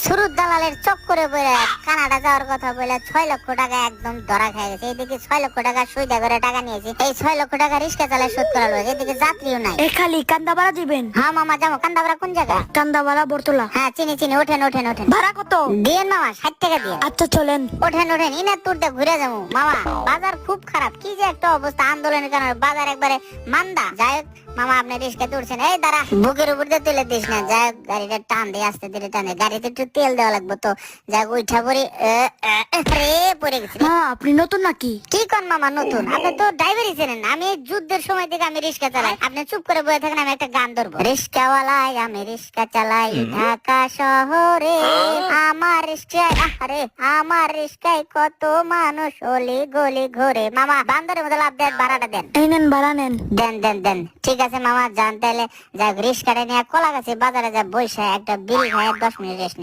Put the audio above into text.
শুরুর দালালের চক্করে বলে কানাডা যাওয়ার কথা বলে 6 লক্ষ টাকা একদম ধরা খেয়ে গেছে। এইদিকে 6 লক্ষ টাকা সুইদা করে টাকা নিয়েছি, এই 6 লক্ষ টাকা রিক্সা চালায় শোধ করা লাগবে। এদিকে যাত্রীও নাই। এই খালি কান্দাপাড়া দিবেন? হ্যাঁ মামা যাবো। কান্দাপাড়া কোন জায়গা? কান্দাপাড়া বর্তলা। হ্যাঁ চিনি চিনি, ওঠেন ওঠেন ওঠেন। ভাড়া কত? দিয়েন মামা, 60 টাকা দিয়ে। আচ্ছা চলেন। ওঠেন ওঠেন, ইনার তুরতে ঘুরে যাবো। মামা বাজার খুব খারাপ, কি যে একটা অবস্থা, আন্দোলনের কারণে বাজার একবারে মান্দা। যাই হোক মামা আপনি রিস্কে তুলছেন, এই দাঁড়া বুকের উপর দিয়ে তুলে দিস না। যাই হোক গাড়িটা টান দিয়ে আস্তে ধীরে টান দিয়ে, গাড়িতে একটু তেল দেওয়া লাগবে তো। যাই হোক উঠা পড়ি, পড়ে গেছি। মা আপনি নতুন নাকি? কি কোন মামা নতুন? আপনি তো ড্রাইভারই ছিলেন। আমি যুদ্ধের সময় থেকে আমি রিক্সা চালাই। আপনি চুপ করে বসে থাকেন, আমি একটা গান ধরবো। রিক্সাওয়ালাই আমি রিক্সা চালাই ঢাকা শহরে, আমার রিক্সায় আরে আমার রিক্সায় কত মানুষ অলি গলি ঘুরে। মামা বান্দরের মতো লাভ দেন, ভাড়াটা দেন। এই নেন ভাড়া নেন। দেন দেন দেন, ঠিক আছে মামা যান তাহলে। যাক রিক্সাটা নিয়ে কলা গাছে বাজারে যা বসে একটা বিড়ি খায় 10 মিনিট রেস্ট।